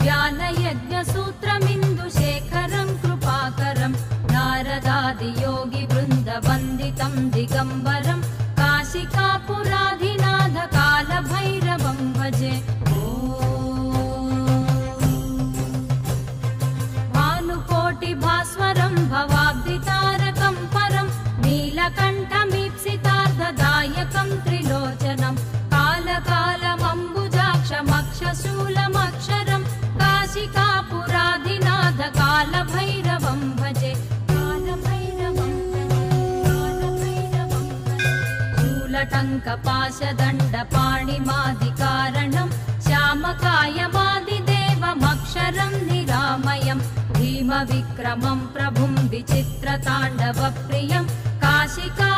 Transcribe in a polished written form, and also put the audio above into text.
ज्ञानयज्ञसूत्रमिन्दुशेखरं कृपाकरं नारदादियोगिवृन्दवन्दितं दिगम्बरं काशिकापुराधिनाथ कालभैरवं भजे। भानुकोटिभास्वरं भवाब्धितारकं परं नीलकण्ठमीप्सितार्थदायकं त्रिलोचनं कालकालमम्बुजाक्षमक्षशूलमक्षरं काशिकापुराधिनाथ कालभैरवं भजे। शूलटङ्कपाशदण्डपाणिमादिकारणं श्यामकायमादिदेवमक्षरं निरामयं भीमविक्रमं प्रभुं विचित्रताण्डवप्रियं काशिका